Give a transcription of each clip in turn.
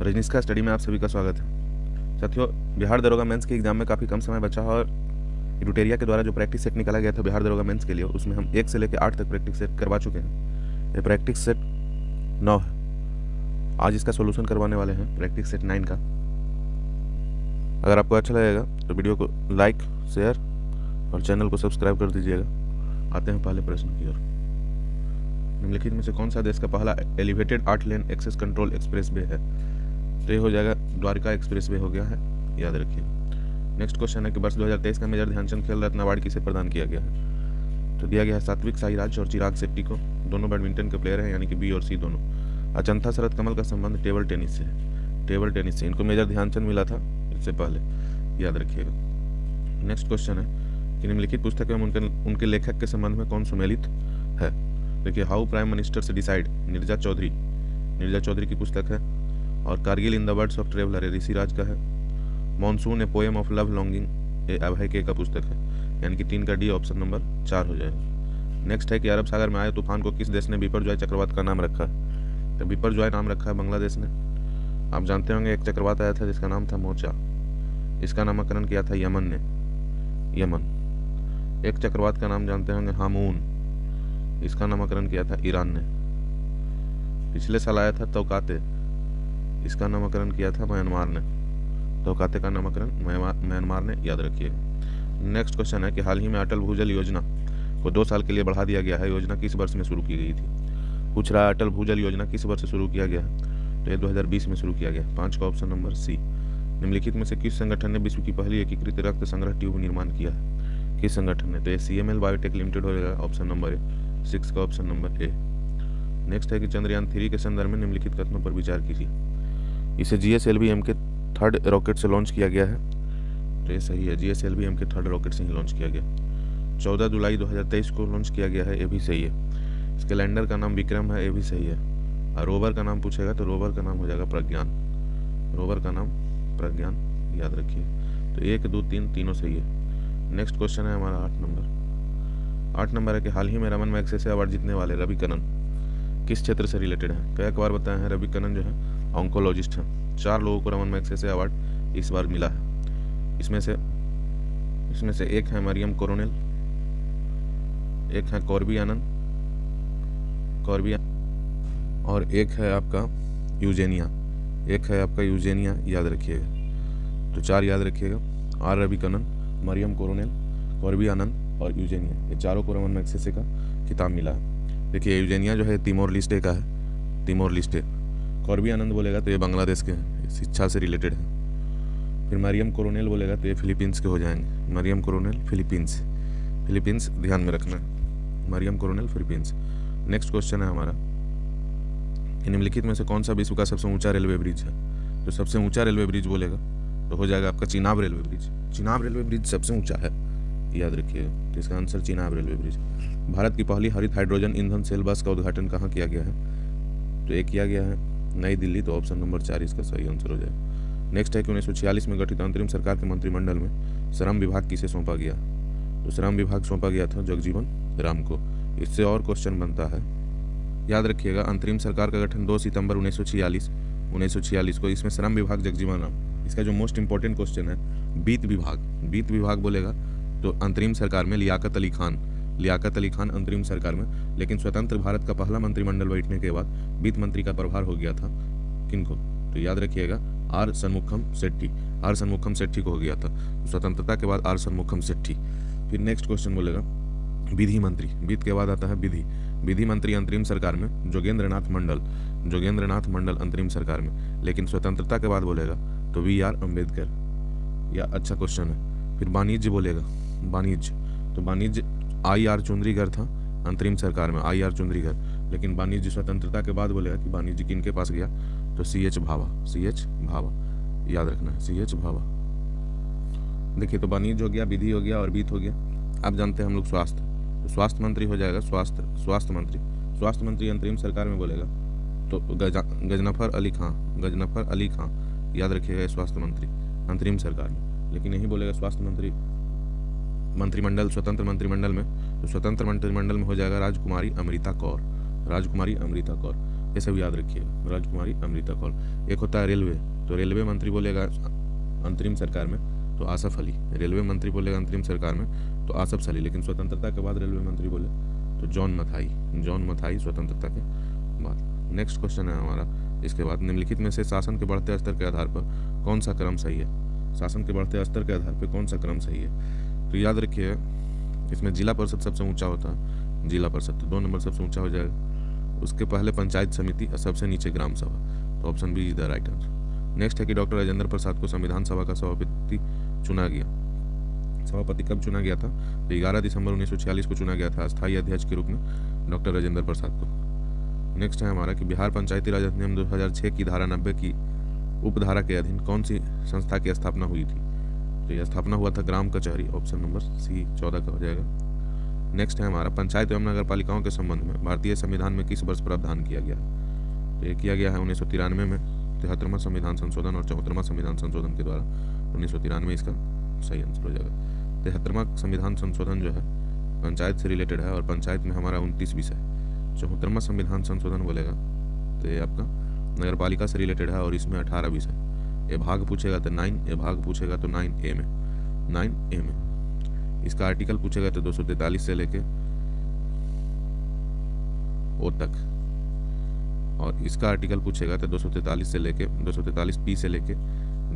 Rajneesh study में आप सभी का स्वागत है। साथियों, बिहार दरोगा मेंस के एग्जाम में काफ़ी कम समय बचा है और यूटेरिया के द्वारा जो प्रैक्टिस सेट निकाला गया था बिहार दरोगा मेंस के लिए, उसमें हम 1 से लेकर 8 तक प्रैक्टिस सेट करवा चुके हैं। ये प्रैक्टिस सेट 9 है। आज इसका सोल्यूशन करवाने वाले हैं प्रैक्टिस सेट 9 का। अगर आपको अच्छा लगेगा तो वीडियो को लाइक, शेयर और चैनल को सब्सक्राइब कर दीजिएगा। आते हैं पहले प्रश्न की ओर। निम्नलिखित में से कौन सा देश का पहला elevated 8 lane access control expressway है? तो ये हो जाएगा द्वारका एक्सप्रेस वे हो गया है, याद रखिए। नेक्स्ट क्वेश्चन है कि वर्ष 2023 का मेजर ध्यानचंद खेल रत्न अवार्ड किसे प्रदान किया गया है? तो दिया गया है सात्विक साईराज और चिराग शेट्टी को। दोनों बैडमिंटन के प्लेयर हैं, यानी कि बी और सी दोनों। अचंथा शरद कमल का संबंध टेबल टेनिस से है। टेबल टेनिस से इनको मेजर ध्यानचंद मिला था इससे पहले, याद रखिएगा। नेक्स्ट क्वेश्चन है कि निम्नलिखित पुस्तक में उनके लेखक के संबंध में कौन सुमेलित है? देखिए, हाउ प्राइम मिनिस्टर से डिसाइड, नीरजा चौधरी की पुस्तक है। और Kargil in the words of traveller Rishiraj का है। Monsoon a poem of love longing Abhay K का पुस्तक है, यानी कि 3 का डी ऑप्शन नंबर 4 हो जाएगा। नेक्स्ट है कि अरब सागर में आए तूफान को किस देश ने बिपरजॉय चक्रवात का नाम रखा है? तो बिपरजॉय नाम रखा है बांग्लादेश ने। आप जानते होंगे एक चक्रवात आया था जिसका नाम था मोचा, इसका नामकरण किया था यमन ने। यमन। एक चक्रवात का नाम जानते होंगे हामून, इसका नामकरण किया था ईरान ने। पिछले साल आया था तौकाते, इसका नामकरण किया था म्यांमार ने। तौकाते का नामकरण म्यांमार ने, याद रखिएगा। नेक्स्ट क्वेश्चन है कि हाल ही में अटल भूजल योजना को 2 साल के लिए बढ़ा दिया गया है। योजना किस वर्ष में शुरू की गई थी? पूछ रहा है अटल भूजल योजना किस वर्ष शुरू किया गया है? तो ये 2020 में शुरू किया गया। 5 का ऑप्शन नंबर सी। निम्नलिखित में से किस संगठन ने विश्व की पहली एकीकृत रक्त संग्रह ट्यूब निर्माण किया है? किस संगठन ने? तो ये CML बायोटेक लिमिटेड हो जाएगा, ऑप्शन नंबर ए। 6 का ऑप्शन नंबर ए। नेक्स्ट है कि चंद्रयान 3 के संदर्भ में निम्नलिखित कथनों पर विचार कीजिए। इसे GSLV-M के 3rd रॉकेट से लॉन्च किया गया है। तो ये सही है, GSLV-M के 3rd रॉकेट से ही लॉन्च किया गया। 14 जुलाई 2023 को लॉन्च किया गया है, ये भी सही है। इसके लैंडर का नाम विक्रम है, ये भी सही है। और रोवर का नाम पूछेगा तो रोवर का नाम हो जाएगा प्रज्ञान। रोवर का नाम प्रज्ञान, याद रखिए। तो 1, 2, 3 तीनों सही है। नेक्स्ट क्वेश्चन है हमारा 8 नंबर है कि हाल ही में रमन मैग्सेसे अवार्ड जीतने वाले रवि कनन किस क्षेत्र से रिलेटेड है? कई बार बताया है, रवि कनन जो है ऑन्कोलॉजिस्ट हैं। 4 लोगों को रमन मैग्सेसे अवार्ड इस बार मिला है। इसमें से एक है मरियम कोरोनेल, एक है कॉर्बी आनंद और एक है आपका यूजेनिया, याद रखिएगा। तो 4 याद रखिएगा। आर रवि कनन, मरियम कोरोनेल, कॉर्बी आनंद और यूजेनिया, ये चारों को रमन मैग्सेसे का खिताब मिला है। देखिए, यूजेनिया जो है तिमोर लिस्टे का है, तिमोर लिस्टे। कॉर्बी आनंद बोलेगा तो ये बांग्लादेश के हैं, शिक्षा से रिलेटेड है। फिर मरियम कोरोनेल बोलेगा तो ये फिलीपींस के हो जाएंगे। मरियम कोरोनेल फिलीपींस ध्यान में रखना है, Mariam Coronel Philippines. Next question है हमारा कि निम्नलिखित में से कौन सा विश्व का सबसे ऊंचा रेलवे ब्रिज है? तो सबसे ऊंचा रेलवे ब्रिज बोलेगा तो हो जाएगा आपका Chenab railway bridge. Chenab railway bridge सबसे ऊंचा है, याद रखिएगा। तो इसका answer Chenab railway bridge. Bharat की पहली हरित हाइड्रोजन ईंधन सेल बस का उद्घाटन कहाँ किया गया है? तो ये किया गया है नई दिल्ली, तो ऑप्शन नंबर 4 इसका सही आंसर हो जाएगा। नेक्स्ट है कि 1946 में गठित अंतरिम सरकार के मंत्रिमंडल में श्रम विभाग किसे सौंपा गया? तो श्रम विभाग सौंपा गया था जगजीवन राम को। इससे और क्वेश्चन बनता है, याद रखिएगा। अंतरिम सरकार का गठन 2 सितंबर 1946 को। इसमें श्रम विभाग जगजीवन राम। इसका जो मोस्ट इंपॉर्टेंट क्वेश्चन है वित्त विभाग बोलेगा तो अंतरिम सरकार में लियाकत अली खान अंतरिम सरकार में। लेकिन स्वतंत्र भारत का पहला मंत्रिमंडल बैठने के बाद वित्त मंत्री का प्रभार हो गया था किनको? तो याद रखिएगा आर सन्मुखम सेट्टी को हो गया था। स्वतंत्रता के बाद आर सन्मुखम सेट्टी। फिर नेक्स्ट क्वेश्चन बोलेगा विधि मंत्री, वित्त के बाद आता है विधि मंत्री अंतरिम सरकार में जोगेंद्र नाथ मंडल अंतरिम सरकार में। लेकिन स्वतंत्रता के बाद बोलेगा तो VR अम्बेडकर, या अच्छा क्वेश्चन है। फिर वाणिज्य बोलेगा, तो वाणिज्य IR चुंद्रीगर था अंतरिम सरकार में, IR चुंद्रीगर। लेकिन वाणिज्य स्वतंत्रता के बाद बोलेगा कि वाणिज्य किनके पास गया? तो CH भाभा, याद रखना है, CH भाभा। देखिए, तो वाणिज्य हो गया, विधि हो गया और वित्त हो गया। आप जानते हैं हम लोग स्वास्थ्य, तो स्वास्थ्य मंत्री हो जाएगा स्वास्थ्य मंत्री अंतरिम सरकार में बोलेगा तो गजनफर अली खां, याद रखिएगा, स्वास्थ्य मंत्री अंतरिम सरकार में। लेकिन यही बोलेगा स्वास्थ्य मंत्री मंत्रिमंडल, स्वतंत्र मंत्रिमंडल में, तो स्वतंत्र मंत्रिमंडल में हो जाएगा राजकुमारी अमृता कौर। ये सब याद रखिएगा। राजकुमारी अमृता कौल। एक होता है रेलवे, तो रेलवे मंत्री बोलेगा अंतरिम सरकार में तो आसफ अली, रेलवे मंत्री बोलेगा अंतरिम सरकार में तो आसफ अली, लेकिन स्वतंत्रता के बाद रेलवे मंत्री बोले तो जॉन मथाई स्वतंत्रता के बाद। नेक्स्ट क्वेश्चन है हमारा इसके बाद, निम्नलिखित में से शासन के बढ़ते स्तर के आधार पर कौन सा क्रम सही है? शासन के बढ़ते स्तर के आधार पर कौन सा क्रम सही है? तो याद रखिए इसमें जिला परिषद सबसे ऊंचा होता है, जिला परिषद तो 2 नंबर सबसे ऊंचा हो जाएगा, उसके पहले पंचायत समिति और सबसे नीचे ग्राम सभा, तो option B is the right answer. Next है कि डॉक्टर राजेंद्र प्रसाद को संविधान सभा का सभापति चुना गया। सभापति कब चुना गया था? तो 11 दिसंबर 1946 को चुना गया था अस्थायी अध्यक्ष के रूप में डॉक्टर राजेंद्र प्रसाद को। नेक्स्ट है हमारा कि बिहार पंचायती राज अधिनियम 2006 की धारा 90 की उपधारा के अधीन कौन सी संस्था की स्थापना हुई थी? तो यह स्थापना हुआ था ग्राम कचहरी, ऑप्शन नंबर सी 14 का हो जाएगा। नेक्स्ट है हमारा पंचायत एवं नगर पालिकाओं के संबंध में भारतीय संविधान में किस वर्ष प्रावधान किया गया? तो ये किया गया है 1993 में 73वां संविधान संशोधन और 74वां संविधान संशोधन के द्वारा। 1993 इसका सही आंसर हो जाएगा। 73वां संविधान संशोधन जो है पंचायत से रिलेटेड है और पंचायत में हमारा 29 विषय। 74वां संविधान संशोधन बोलेगा तो ये आपका नगर पालिका से रिलेटेड है और इसमें 18 विषय। ए भाग पूछेगा तो 9, ए भाग पूछेगा तो 9A में। इसका आर्टिकल पूछेगा तो 243 से लेके ओ तक, और इसका आर्टिकल पूछेगा तो 243 से लेके 243P से लेके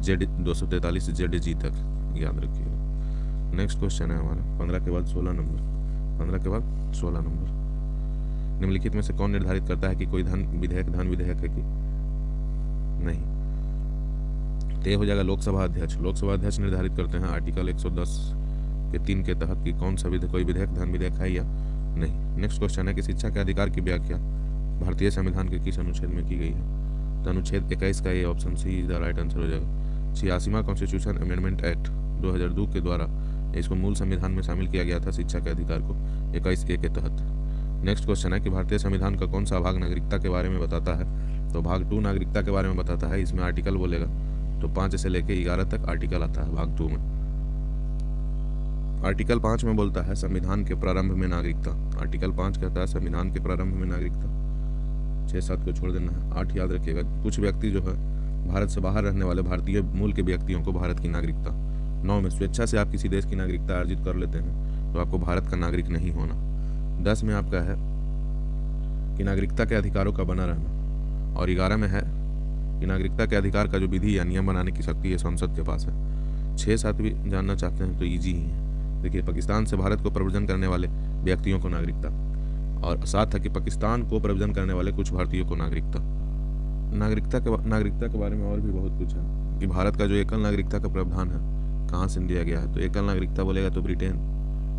जेड 243 ZG तक, याद रखिएगा। नेक्स्ट क्वेश्चन है हमारा 15 के बाद 16 नंबर। निम्नलिखित में से कौन निर्धारित करता है कि कोई धन विधेयक है कि नहीं? तो ये हो जाएगा लोकसभा अध्यक्ष। लोकसभा अध्यक्ष निर्धारित करते हैं आर्टिकल 110 के 3 के तहत कि कौन सा कोई धन विधेयक है या नहीं। नेक्स्ट क्वेश्चन है कि शिक्षा के अधिकार की व्याख्या भारतीय संविधान के किस अनुच्छेद में की गई है? तो अनुच्छेद 21 का ये option C is the right answer हो जाएगा। 86वां कॉन्स्टिट्यूशन अमेंडमेंट एक्ट 2002 के द्वारा इसको मूल संविधान में शामिल किया गया था शिक्षा के अधिकार को 21A के तहत। नेक्स्ट क्वेश्चन है कि भारतीय संविधान का कौन सा भाग नागरिकता के बारे में बताता है? तो भाग 2 नागरिकता के बारे में बताता है। इसमें आर्टिकल बोलेगा तो 5 से लेके 11 तक आर्टिकल आता है भाग 2 में। आर्टिकल 5 में बोलता है संविधान के प्रारंभ में नागरिकता। आर्टिकल 5 कहता है संविधान के प्रारंभ में नागरिकता। 6-7 को छोड़ देना है, 8 याद रखिएगा। कुछ व्यक्ति जो है भारत से बाहर रहने वाले भारतीय मूल के व्यक्तियों को भारत की नागरिकता। 9 में स्वेच्छा से आप किसी देश की नागरिकता अर्जित कर लेते हैं तो आपको भारत का नागरिक नहीं होना। 10 में आपका है कि नागरिकता के अधिकारों का बना रहना, और 11 में है कि नागरिकता के अधिकार का जो विधि या नियम बनाने की शक्ति है संसद के पास है। 6-7 भी जानना चाहते हैं तो इजी ही है। देखिए पाकिस्तान से भारत को प्रव्रजन करने वाले व्यक्तियों को नागरिकता, और 7 है कि पाकिस्तान को प्रव्रजन करने वाले कुछ भारतीयों को नागरिकता। नागरिकता के बारे में और भी बहुत कुछ है कि भारत का जो एकल नागरिकता का प्रावधान है कहाँ से दिया गया है? तो एकल नागरिकता बोलेगा तो ब्रिटेन,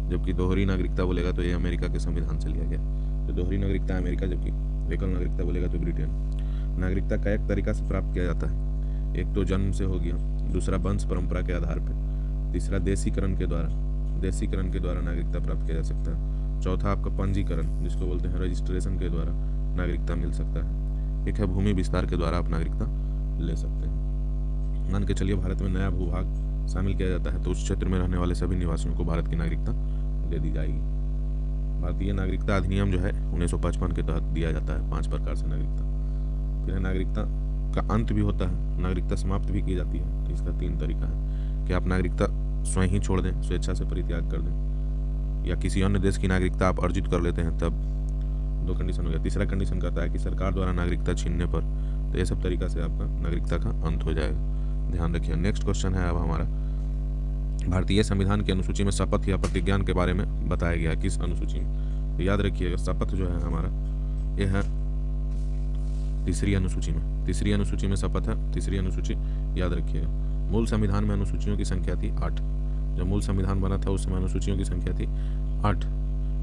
जबकि दोहरी नागरिकता बोलेगा तो ये अमेरिका के संविधान से लिया गया। तो दोहरी नागरिकता अमेरिका, जबकि एकल नागरिकता बोलेगा तो ब्रिटेन। नागरिकता का एक तरीका से प्राप्त किया जाता है, एक तो जन्म से हो गया, दूसरा वंश परंपरा के आधार पर, तीसरा देशीकरण के द्वारा नागरिकता प्राप्त किया जा सकता है, चौथा आपका पंजीकरण जिसको बोलते हैं रजिस्ट्रेशन के द्वारा नागरिकता मिल सकता है, एक है भूमि विस्तार के द्वारा आप नागरिकता ले सकते हैं। मान के चलिए भारत में नया भूभाग शामिल किया जाता है तो उस क्षेत्र में रहने वाले सभी निवासियों को भारत की नागरिकता दे दी जाएगी। भारतीय नागरिकता अधिनियम जो है 1955 के तहत दिया जाता है 5 प्रकार से नागरिकता। फिर नागरिकता का अंत भी होता है, नागरिकता समाप्त भी की जाती है। तो इसका 3 तरीका है कि आप नागरिकता स्वयं ही छोड़ दें, स्वेच्छा से परित्याग कर दें, या किसी अन्य देश की नागरिकता आप अर्जित कर लेते हैं, तब 2 कंडीशन हो गया। तीसरा कंडीशन कहता है कि सरकार द्वारा नागरिकता छीनने पर, तो ये सब तरीका से आपका नागरिकता का अंत हो जाएगा, ध्यान रखिए। नेक्स्ट क्वेश्चन है अब हमारा, भारतीय संविधान की अनुसूची में शपथ या प्रतिज्ञान के बारे में बताया गया किस अनुसूची में? तो याद रखिएगा शपथ जो है हमारा ये है 3री अनुसूची में। 3री अनुसूची में शपथ है, 3री अनुसूची याद रखिएगा। मूल संविधान में अनुसूचियों की संख्या थी 8। जब मूल संविधान बना था उस समय अनुसूचियों की संख्या थी 8।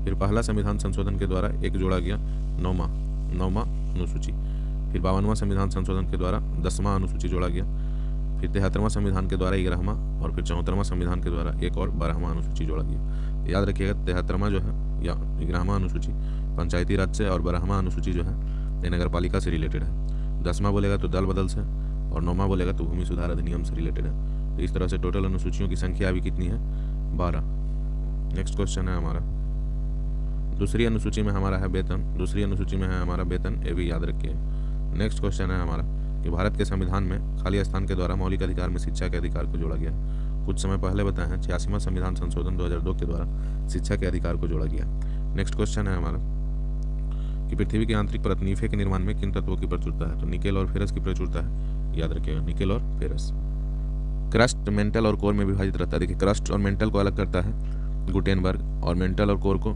फिर पहला संविधान संशोधन के द्वारा एक जोड़ा गया 9वां अनुसूची। फिर 52वां संविधान संशोधन के द्वारा 10वां अनुसूची जोड़ा गया। फिर 73वां संविधान के द्वारा 11वां, और फिर 74वां संविधान के द्वारा एक और 12वां अनुसूची जोड़ा गया। याद रखिएगा 73वां जो है या 11वां अनुसूची पंचायती राज से, और 12वां अनुसूची जो है ये नगर पालिका से रिलेटेड है। 10वां बोलेगा तो दल बदल से, और 9वां बोलेगा तो भूमि सुधार अधिनियम से रिलेटेड है। तो इस तरह से टोटल अनुसूचियों की संख्या अभी कितनी है? 12। नेक्स्ट क्वेश्चन है हमारा दूसरी अनुसूची में हमारा है वेतन, दूसरी अनुसूची में है हमारा वेतन, ये भी याद रखिए। नेक्स्ट क्वेश्चन है हमारा कि भारत के संविधान में खाली स्थान के द्वारा मौलिक अधिकार में शिक्षा के अधिकार को जोड़ा गया। कुछ समय पहले बताया है 86वां संविधान संशोधन 2002 के द्वारा शिक्षा के अधिकार को जोड़ा गया। नेक्स्ट क्वेश्चन है हमारा कि पृथ्वी की आंतरिक परत नीफे के निर्माण में किन तत्वों की प्रचुरता है? तो निकेल और फेरस की प्रचुरता है, याद रखिएगा, निकेल और फेरस। क्रस्ट, मेंटल और कोर में विभाजित रहता है। देखिए क्रस्ट और मेंटल को अलग करता है गुटेनबर्ग, और मेंटल और कोर को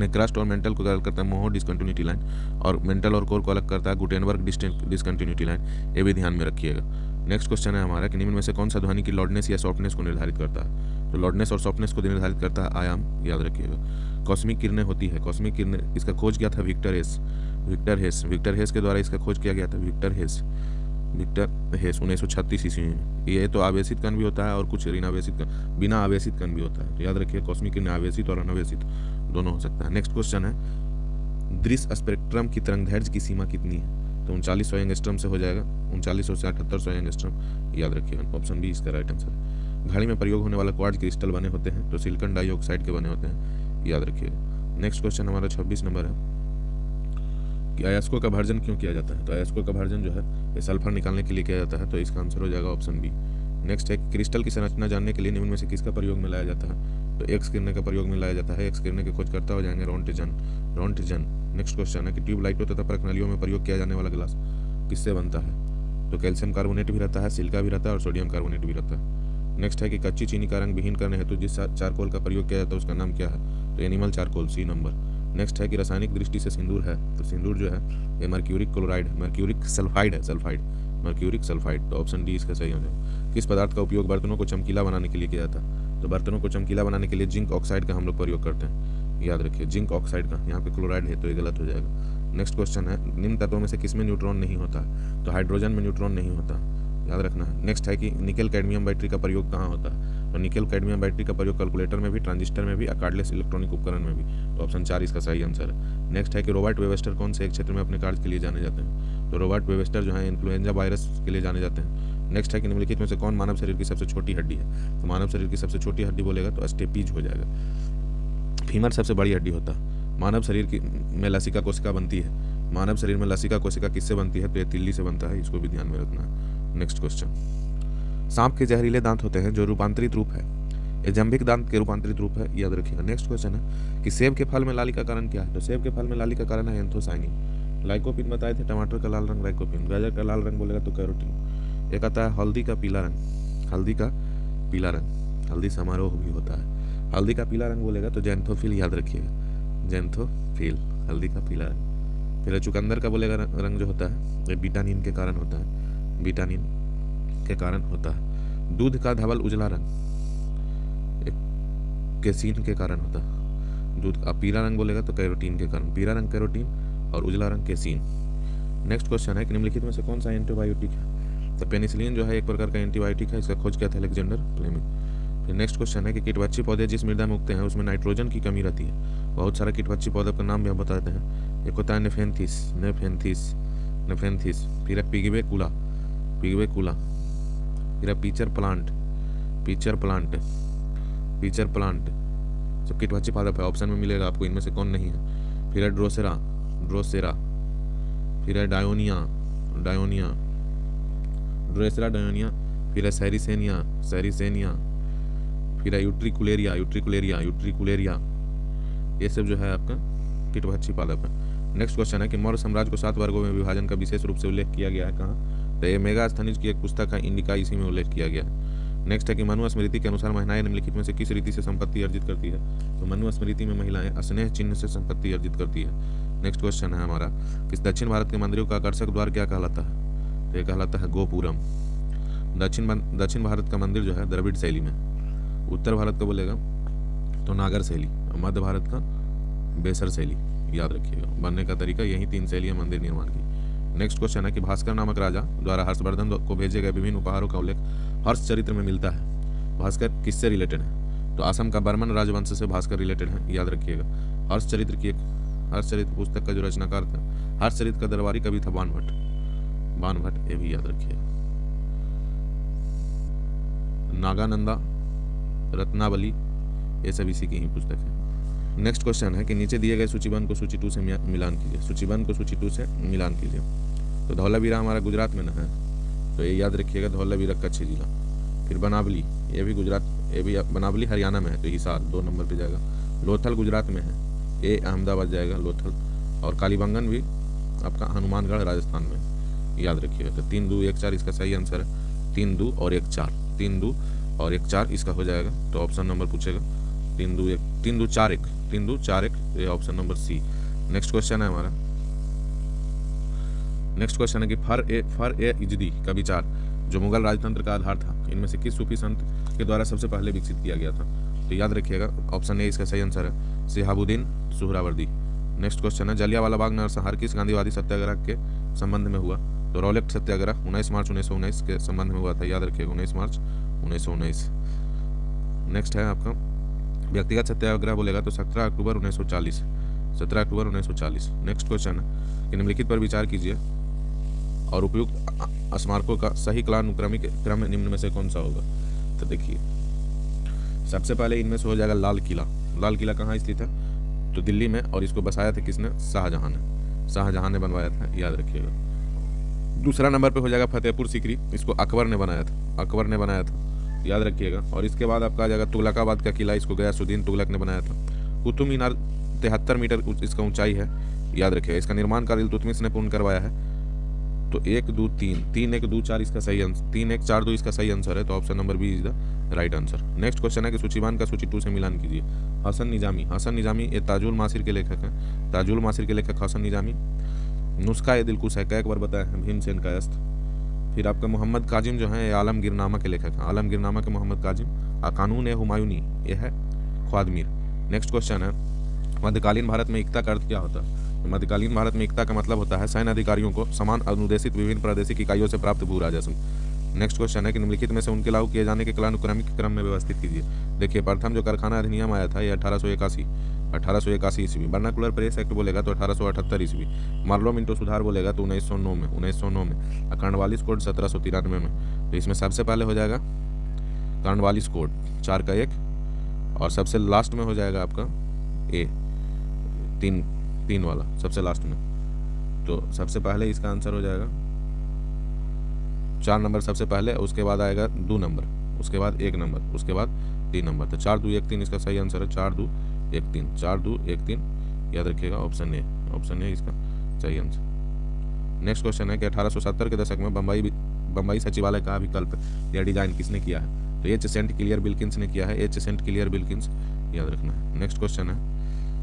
क्रस्ट और मेंटल को अलग करता है मोहो डिसकंटिन्यूटी लाइन, और मेंटल और कोर को अलग करता है गुटेनबर्ग डिसकंटिन्यूटी लाइन, ये भी ध्यान में रखिएगा। नेक्स्ट क्वेश्चन है हमारा कि निम्न में से कौन सा ध्वनि की लॉर्डनेस या सॉफ्टनेस को निर्धारित करता है? तो लॉर्डनेस और सॉफ्टनेस को निर्धारित करता है आयाम, याद रखिएगा। कॉस्मिक किरणें होती है, कॉस्मिक किरणें, इसका खोज किया था विक्टर हेस के द्वारा इसका खोज किया गया था विक्टर हेस 1936 ईस्वी में। ये तो आवेशित कण भी होता है और कुछ बिना आवेशित कण भी होता है, तो याद रखिए कॉस्मिक किरणें आवेशित और अनावेशित दोनों हो सकता है। नेक्स्ट क्वेश्चन है दृश्य स्पेक्ट्रम की तरंगदैर्घ्य की सीमा कितनी है? तो 3900 एंगस्ट्रम से हो जाएगा, 3900 से 7800 एंगस्ट्रम, याद रखिएगा। ऑप्शन बी इसका राइट आंसर है। घड़ी में प्रयोग होने वाला क्वार्ट्ज क्रिस्टल बने होते हैं तो सिलिकॉन डाइऑक्साइड के बने होते हैं, याद रखिएगा। नेक्स्ट क्वेश्चन हमारा 26 नंबर है कि अयस्कों का भर्जन क्यों किया जाता है? तो अयस्कों का भर्जन जो है ये सल्फर निकालने के लिए किया जाता है, तो इसका आंसर हो जाएगा ऑप्शन बी। नेक्स्ट है क्रिस्टल की संरचना जानने के लिए निम्न में से किसका प्रयोग में लाया जाता है? तो एक्स किरणें का प्रयोग में लाया जाता है। एक्स किरणें के खोजकर्ता हो जाएंगे रोंटजन। नेक्स्ट क्वेश्चन है कि ट्यूबलाइटों तथा परखनलियों में प्रयोग किया जाने वाला ग्लास किससे बनता है? तो कैल्शियम कार्बोनेट भी रहता है, सिलिका भी रहता है और सोडियम कार्बोनेट भी रहता है। नेक्स्ट है कि कच्ची चीनी का रंग विहीन करने हेतु जिस चारकोल का प्रयोग किया जाता है उसका नाम क्या है? तो animal charcoal, C number. Next है कि रासायनिक दृष्टि से सिंदूर है, तो सिंदूर जो है ये मर्क्यूरिक क्लोराइड मर्क्यूरिक सल्फाइड, तो ऑप्शन डी इसका सही हो जाएगा। किस पदार्थ का उपयोग बर्तनों को चमकीला बनाने के लिए किया जाता है? तो बर्तनों को चमकीला बनाने के लिए जिंक ऑक्साइड का हम लोग प्रयोग करते हैं, याद रखिए जिंक ऑक्साइड का। यहाँ पे क्लोराइड है तो ये गलत हो जाएगा। नेक्स्ट क्वेश्चन है निम्न तत्वों में से किसमें न्यूट्रॉन नहीं होता? तो हाइड्रोजन में न्यूट्रॉन नहीं होता, याद रखना है। नेक्स्ट है कि निकेल कैडमियम बैटरी का प्रयोग कहाँ होता है? तो निकेल कैडमियम बैटरी का प्रयोग कैलकुलेटर में भी, ट्रांजिस्टर में भी, कार्डलेस इलेक्ट्रॉनिक उपकरण में भी, तो ऑप्शन 4 इसका सही आंसर है। नेक्स्ट है कि रॉबर्ट वेबस्टर कौन से एक क्षेत्र में अपने कार्य के लिए जाने जाते हैं? तो रॉबर्ट वेबस्टर जो है इन्फ्लुएंजा वायरस के लिए जाने जाते हैं। नेक्स्ट है कि निम्नलिखित में से कौन मानव शरीर की सबसे छोटी हड्डी है? तो मानव शरीर की सबसे छोटी हड्डी बोलेगा तो स्टेपीज हो जाएगा। फीमर सबसे बड़ी हड्डी होता है। मानव शरीर की में लसिका कोशिका बनती है, मानव शरीर में लसिका कोशिका किससे बनती है? तो ये तिल्ली से बनता है, इसको भी ध्यान में रखना है। नेक्स्ट क्वेश्चन, सांप के जहरीले दांत होते हैं जो रूपांतरित रूप है, ये जंभिक दांत के रूपांतरित रूप है, याद रखिएगा। नेक्स्ट क्वेश्चन है कि सेब के फल में लाली का कारण क्या है? तो सेब के फल में लाली का कारण है एंथोसाइनिन। लाइकोपिन बताए थे, टमाटर का लाल रंग लाइकोपिन, गाजर का लाल रंग बोलेगा तो कैरोटीन। एक आता है हल्दी का पीला रंग, हल्दी समारोह भी होता है, हल्दी का पीला रंग बोलेगा तो जैंथोफिल, याद रखिएगा जैंथोफिल, हल्दी का पीला रंग। फिर चुकंदर का बोलेगा रंग जो होता है ये बीटानिन के कारण होता है, बीटानिन के कारण होता है। दूध का धवल उजला रंग केसीन के कारण होता है। दूध का पीला रंग बोलेगा तो कैरोटीन के कारण, पीला रंग कैरोटीन और उजला रंग केसीन। नेक्स्ट क्वेश्चन है कि निम्नलिखित में से कौन सा एंटीबायोटिक है? तो पेनिसिलिन जो है एक प्रकार का एंटीबायोटिक है, इसका खोज किया था अलेक्जेंडर फ्लेमिंग। फिर नेक्स्ट क्वेश्चन है कि कीटभक्षी पौधे जिस मृदा में उगते हैं उसमें नाइट्रोजन की कमी रहती है। बहुत सारे कीटभक्षी पौधे का नाम भी हम बताते हैं। एक होता है नेफेंथिस, फिर है पिगवे कूला, फिर है पीचर प्लांट, सब कीटभक्षी पादप है, ऑप्शन में मिलेगा आपको, इनमें से कौन नहीं है? फिर है ड्रोसेरा, फिर है डायोनिया, फिर है सैरिसेनिया, फिर है यूट्रिकुलेरिया, ये सब जो है आपका कीटभक्षी पादप है। नेक्स्ट क्वेश्चन है कि मौर्य साम्राज्य को 7 वर्गों में विभाजन का विशेष रूप से उल्लेख किया गया है कहाँ? तो ये मेगास्थनीज की एक पुस्तक है इंडिका, इसी में उल्लेख किया गया है। नेक्स्ट है कि मनु स्मृति के अनुसार महिलाएं निम्नलिखित में से किस रीति से संपत्ति अर्जित करती है? तो मनु स्मृति में महिलाएं स्नेह चिन्ह से संपत्ति अर्जित करती है। नेक्स्ट क्वेश्चन है हमारा कि दक्षिण भारत के मंदिरों का आकर्षक द्वार क्या कहलाता है? तो ये कहलाता है गोपुरम। दक्षिण भारत का मंदिर जो है द्रविड़ शैली में, उत्तर भारत का बोलेगा तो नागर शैली, मध्य भारत का बेसर शैली, याद रखिएगा। बनने का तरीका यही 3 शैलियां मंदिर निर्माण की। नेक्स्ट क्वेश्चन है कि भास्कर नामक राजा द्वारा हर्षवर्धन को भेजे गए विभिन्न उपहारों का उल्लेख हर्ष चरित्र में मिलता है। भास्कर किससे रिलेटेड है? तो असम का बर्मन राजवंश से भास्कर रिलेटेड है, याद रखिएगा। हर्ष चरित्र पुस्तक का जो रचनाकार था, हर्ष चरित्र का दरबारी कवि था बाणभट्ट, ये भी याद रखिएगा। नागानंदा, रत्नावली, ये सब इसी की ही पुस्तक है। नेक्स्ट क्वेश्चन है कि नीचे दिए गए सूचीबद्ध को सूची 2 से मिलान कीजिए। सूचीबद्ध को सूची 2 से मिलान कीजिए। तो धौलावीरा हमारा गुजरात में ना है, तो ये याद रखिएगा, धौलावीरा कच्छ जिला। फिर बनावली, ये भी गुजरात, ये भी बनावली हरियाणा में है, तो हिसार 2 नंबर पे जाएगा। लोथल गुजरात में है, ये अहमदाबाद जाएगा लोथल। और कालीबंगन भी आपका हनुमानगढ़ राजस्थान में, याद रखिएगा। तो 3, 2, 1, 4 इसका सही आंसर है। 3, 2 और 1, 4, 3, 2 और 1, 4 इसका हो जाएगा। तो ऑप्शन नंबर पूछेगा 3, 2, 1, 3, 2, 4, 1, 3, 2, 4, 1, ये option number C. Next question है हमारा, नेक्स्ट क्वेश्चन है कि फर ए इजदी का विचार जो मुगल राजतंत्र का आधार था, इनमें से किस सूफी संत के द्वारा सबसे पहले विकसित किया गया था? तो याद रखिएगा, ऑप्शन ए इसका सही आंसर है, शिहाबुद्दीन सुहरावर्दी। नेक्स्ट क्वेश्चन है, जलियांवाला बाग नरसंहार किस गांधीवादी सत्याग्रह के संबंध में हुआ? तो रॉलेट सत्याग्रह 19 मार्च 1919 के संबंध में हुआ था, याद रखिएगा, 19 मार्च 1919। नेक्स्ट है आपका व्यक्तिगत सत्याग्रह बोलेगा तो 17 अक्टूबर 1940, 17 अक्टूबर 1940। नेक्स्ट क्वेश्चन है कि निम्नलिखित पर विचार कीजिए और उपयुक्त स्मारकों का सही कालानुक्रमिक क्रम निम्न में से कौन सा होगा? तो देखिए, सबसे पहले इनमें से हो जाएगा लाल किला। लाल किला कहाँ स्थित है? तो दिल्ली में, और इसको बसाया था किसने? शाहजहां ने, शाहजहां ने बनवाया था, याद रखिएगा। दूसरा नंबर पे हो जाएगा फतेहपुर सीकरी, इसको अकबर ने बनाया था, अकबर ने बनाया था, याद रखिएगा। और इसके बाद आपका आ जाएगा तुगलकाबाद का किला, इसको गयासुद्दीन तुगलक ने बनाया था। कुतुब मीनार 73 मीटर इसका ऊंचाई है, याद रखिएगा। इसका निर्माण कार्य इल्तुतमिश ने पूर्ण करवाया है। तो 1, 2, 3, 3, 1, 2, 4 इसका सही आंसर, 3, 1, 4, 2 इसका सही आंसर है। तो option number B is the right answer. Next question है कि सूचीबद्ध का सूची 2 से मिलान कीजिए। हसन निजामी, हसन निजामी ये ताजुल मासिर के लेखक हैं, ताजुल मासिर के लेखक हसन निजामी। नुस्खा ए दिलकुश है, कई बार बताया है, भीमसेन का अस्त। फिर आपका मोहम्मद काजिम जो है, आलमगीरनामा के लेखक हैं, आलमगीरनामा के मोहम्मद काजिम। कानून ए हुमायूनी ये है ख्वादमीर। नेक्स्ट क्वेश्चन है, मध्यकालीन भारत में एकता का अर्थ क्या होता है? मध्यकालीन भारत में एकता का मतलब होता है सैन्य अधिकारियों को समान अनुदेशित विभिन्न प्रादेशिक इकाइयों से प्राप्त भू राजस्व। नेक्स्ट क्वेश्चन है कि निम्नलिखित में से उनके लागू किए जाने के कालानुक्रमिक क्रम में व्यवस्थित कीजिए। देखिए, प्रथम जो कारखाना अधिनियम आया था ये 1881 ईस्वी। वर्नाकुलर प्रेस एक्ट बोलेगा तो 1878 ईस्वी। मार्लो मिंटो सुधार बोलेगा तो 1909 में। कर्नवालिस कोड 1793 में। तो इसमें सबसे पहले हो जाएगा कर्नवालिस कोड 4 का 1, और सबसे लास्ट में हो जाएगा आपका ए 3 वाला, सबसे लास्ट में। तो सबसे पहले इसका आंसर हो जाएगा 4 नंबर सबसे पहले, उसके बाद आएगा 2 नंबर, उसके बाद 1 नंबर, उसके बाद 3 नंबर। तो 4, 2, 1, 3 इसका सही आंसर है, 4, 2, 1, 3, 4, 2, 1, 3, याद रखिएगा, ऑप्शन ए, ऑप्शन ए इसका सही आंसर। नेक्स्ट क्वेश्चन है कि 1870 के दशक में बम्बई सचिवालय का विकल्प या डिजाइन किसने किया है? तो एच सेंट क्लियर विल्किंस ने किया है, एच सेंट क्लियर विल्किंस, याद रखना है। नेक्स्ट क्वेश्चन है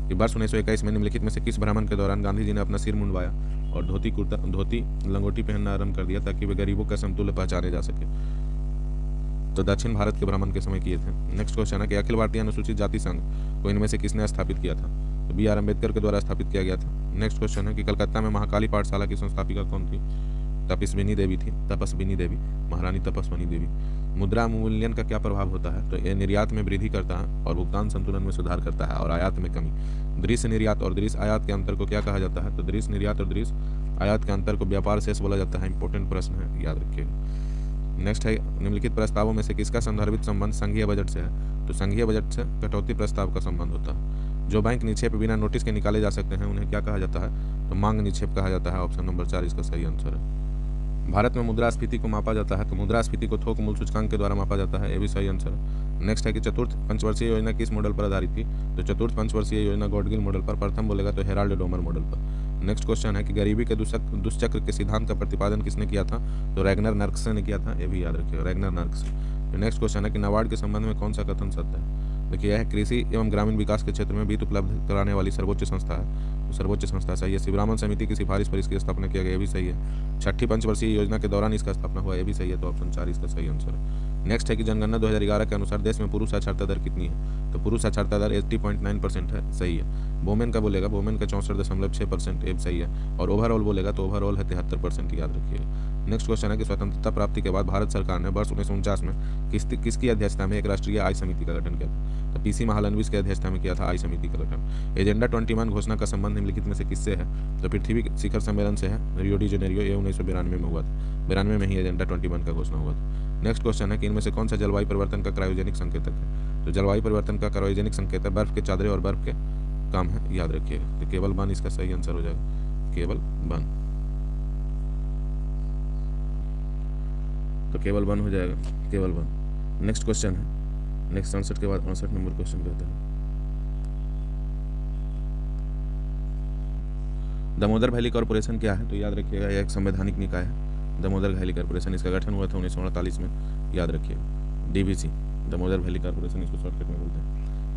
कि वर्ष 1921 में निम्नलिखित में से किस भ्रमण के दौरान गांधी जी ने अपना सिर मुंडवाया और धोती लंगोटी पहनना आरंभ कर दिया ताकि वे गरीबों का समतुल्य पहचाने जा सके? तो दक्षिण भारत के भ्रमण के समय किए थे। नेक्स्ट क्वेश्चन है कि अखिल भारतीय अनुसूचित जाति संघ को इनमें से किसने स्थापित किया था? तो B.R. अम्बेडकर के द्वारा स्थापित किया गया था। नेक्स्ट क्वेश्चन है कि कलकत्ता में महाकाली पाठशाला की संस्थापिका कौन थी? तपस्विनी देवी थी, तपस्विनी देवी, महारानी तपस्विनी देवी। मुद्रा मूल्यन का क्या प्रभाव होता है? तो यह निर्यात में वृद्धि करता है और भुगतान संतुलन में सुधार करता है और आयात में कमी। दृश्य निर्यात और दृश्य आयात के अंतर को क्या कहा जाता है? तो दृश्य निर्यात और दृश्य आयात के अंतर को व्यापार शेष बोला जाता है। इंपॉर्टेंट प्रश्न है, याद रखिएगा। नेक्स्ट है निम्नलिखित प्रस्तावों में से किसका संदर्भित संबंध संघीय बजट से है? तो संघीय बजट से कटौती प्रस्ताव का संबंध होता है। जो बैंक निक्षेप बिना नोटिस के निकाले जा सकते हैं उन्हें क्या कहा जाता है? तो मांग निक्षेप कहा जाता है। ऑप्शन नंबर 4 इसका सही आंसर है। भारत में मुद्रास्फीति को मापा जाता है, तो मुद्रास्फीति को थोक मूल्य सूचकांक के द्वारा मापा जाता है, ये भी सही आंसर है। नेक्स्ट है कि चतुर्थ पंचवर्षीय योजना किस मॉडल पर आधारित थी? तो चतुर्थ पंचवर्षीय योजना गॉडगिल मॉडल पर, प्रथम बोलेगा तो हेराल्ड डोमर मॉडल पर। नेक्स्ट क्वेश्चन है कि गरीबी के दुष्चक्र के सिद्धांत का प्रतिपादन किसने किया था? तो रैगनर नर्क्स ने किया था, ये भी याद रखिएगा, रैगनर नर्क्स। नेक्स्ट क्वेश्चन है कि नाबार्ड के संबंध में कौन सा कथन सत्य है? देखिए, यह कृषि एवं ग्रामीण विकास के क्षेत्र में वित्त उपलब्ध कराने वाली सर्वोच्च संस्था है, तो सर्वोच्च संस्था सही है। शिवरामन समिति की सिफारिश पर इसकी स्थापना किया गया, ये भी सही है। छठी पंचवर्षीय योजना के दौरान इसका स्थापना हुआ, ये भी सही है। तो ऑप्शन 4 इसका सही आंसर है। नेक्स्ट है कि जनगणना 2011 के अनुसार देश में पुरुष साक्षरता दर कितनी है? तो पुरुष साक्षरता दर 80.9% है, सही है। वोमेन का बोलेगा, वोमेन का 64.6%, ये सही है। और ओवरऑल बोलेगा तो ओवरऑल है 73%, याद रखिएगा। नेक्स्ट क्वेश्चन है कि स्वतंत्रता प्राप्ति के बाद भारत सरकार ने वर्ष 1949 में किसकी अध्यक्षता में एक राष्ट्रीय आय समिति का गठन किया था? तो पीसी महालनोविस की अध्यक्षता में किया था आय समिति का गठन। एजेंडा 21 घोषणा का संबंध निम्नलिखित में से किससे है? तो पृथ्वी शिखर सम्मेलन से है, रियो डी जेनेरियो, ये 1992 में हुआ था। 92 में ही एजेंडा 21 का घोषणा हुआ था। नेक्स्ट क्वेश्चन है कि इनमें से कौन सा जलवायु परिवर्तन का क्रायोजेनिक संकेतक है? तो जलवायु परिवर्तन का क्रायोजेनिक संकेतक बर्फ के चादरे और बर्फ के काम है, याद रखिएगा। तो केवल 1 इसका सही आंसर हो जाएगा, केवल 1। तो केवल 1 हो जाएगा, केवल 1। नेक्स्ट क्वेश्चन है, नेक्स्ट 67 के बाद 59 नंबर क्वेश्चन कहता है दामोदर वैली कॉर्पोरेशन क्या है? तो याद रखिएगा यह एक संवैधानिक निकाय है, दामोदर वैली कॉर्पोरेशन। इसका गठन हुआ था 1948 में, याद रखिएगा। डीवीसी, दामोदर वैली कॉर्पोरेशन, इसको शॉर्टकट में बोलते हैं।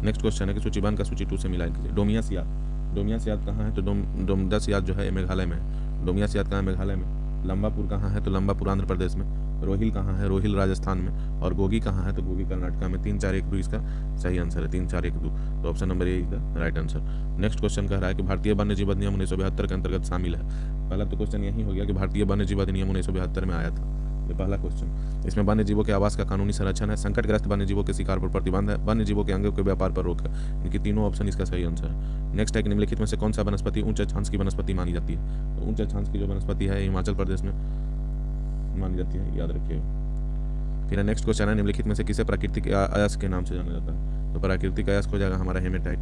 नेक्स्ट क्वेश्चन है कि सूचीबद्ध का सूची 2 से मिलान कीजिए। डोमिया सियात, डोमिया सियात कहाँ है? तो डोमदा सियात जो है मेघालय में है। डोमिया सियात कहाँ है? मेघालय में। लंबापुर कहाँ है? तो लंबापुर आंध्र प्रदेश में। रोहिल कहाँ है? रोहिल राजस्थान में। और गोगी कहाँ है? तो गोगी कर्नाटका में। 3 4 1 2 इसका सही आंसर है, 3 4 1 2। तो ऑप्शन नंबर ए इसका राइट आंसर। नेक्स्ट क्वेश्चन कह रहा है कि भारतीय वन्य जीव अधिनियम 1972 के अंतर्गत शामिल है। पहला तो क्वेश्चन यही हो गया कि भारतीय वन्य जीव अधिनियम 1972 में आया था, ये पहला क्वेश्चन। इसमें वन्य जीवों के आवास का कानूनी संरक्षण है, संकटग्रस्त वन्य जीवों के शिकार पर प्रतिबंध है, वन्य जीवों के अंगों के व्यापार पर रोक है। इनकी तीनों ऑप्शन इसका सही आंसर है। नेक्स्ट है कि निम्नलिखित में से कौन सा वनस्पति उच्च अक्षांश की वनस्पति मानी जाती है? तो उच्च अक्षांश की जो वनस्पति है हिमाचल प्रदेश में मानी जाती है, याद रखिएगा। फिर नेक्स्ट क्वेश्चन है निम्नलिखित में से किसे प्राकृतिक अयस्क के नाम से जाना जाता है? तो प्राकृतिक अयस्क हो जाएगा हमारा हेमेटाइट।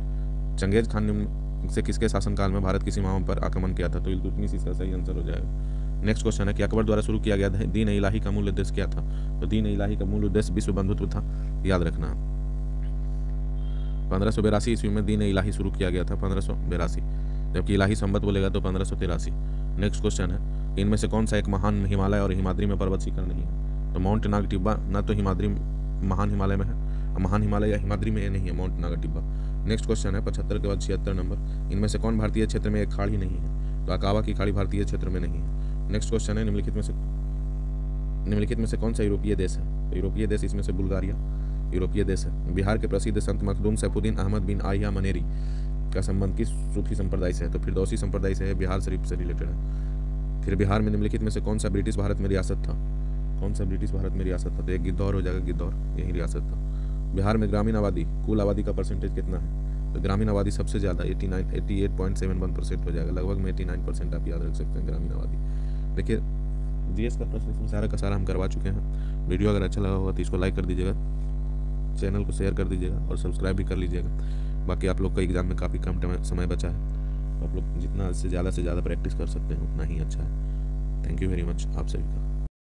चंगेज खान ने से किसके शासनकाल में भारत की सीमाओं पर आक्रमण किया था? तो इल्तुतमिश इसका सही आंसर हो जाएगा। नेक्स्ट क्वेश्चन है कि अकबर द्वारा शुरू किया गया दीन इलाही का मूल उद्देश्य क्या था? तो दीन इलाही का मूल उद्देश्य विश्व बंधुत्व था, याद रखना। 1582 ईस्वी में दीन इलाही शुरू किया गया था, 1582, जबकि इलाही संबत बोलेगा तो 1583। नेक्स्ट क्वेश्चन है इनमें से कौन सा एक महान हिमालय और हिमाद्री में पर्वत शिखर नहीं है? तो माउंट नाग टिब्बा ना तो हिमाद्री महान हिमालय में है, महान हिमालय या हिमाद्री में ये नहीं है mount Naga Tibba. Next question है 75 के बाद 76 नंबर, इनमें से कौन भारतीय क्षेत्र में एक खाड़ी ही नहीं है? तो अकावा की खाड़ी भारतीय क्षेत्र में नहीं है। नेक्स्ट क्वेश्चन है निम्नलिखित में से कौन सा यूरोपीय देश है? तो यूरोपीय देश इसमें से बुल्गारिया यूरोपीय देश है। बिहार के प्रसिद्ध संत मखदूम सैफुद्दीन अहमद बिन आहिया मनेरी का संबंध किस सूफी संप्रदाय से है? तो फिरदौसी संप्रदाय से है, बिहार शरीफ से रिलेटेड है। फिर बिहार में निम्नलिखित में से कौन सा ब्रिटिश भारत में रियासत था? कौन सा ब्रिटिश भारत में रियासत था? तो एक गिद्धौर हो जाएगा, गिद्धौर यही रियासत था। बिहार में ग्रामीण आबादी, कुल आबादी का परसेंटेज कितना है? तो ग्रामीण आबादी सबसे ज़्यादा 88.71% हो जाएगा, लगभग में 89% आप याद रख सकते हैं ग्रामीण आबादी। देखिए जीएस का प्रश्न इसमें सारा का सारा हम करवा चुके हैं। वीडियो अगर अच्छा लगा होगा तो इसको लाइक कर दीजिएगा, चैनल को शेयर कर दीजिएगा और सब्सक्राइब भी कर लीजिएगा। बाकी आप लोग का एग्जाम में काफ़ी कम समय बचा है, आप लोग जितना से ज़्यादा प्रैक्टिस कर सकते हैं उतना ही अच्छा है। थैंक यू वेरी मच आप सभी का।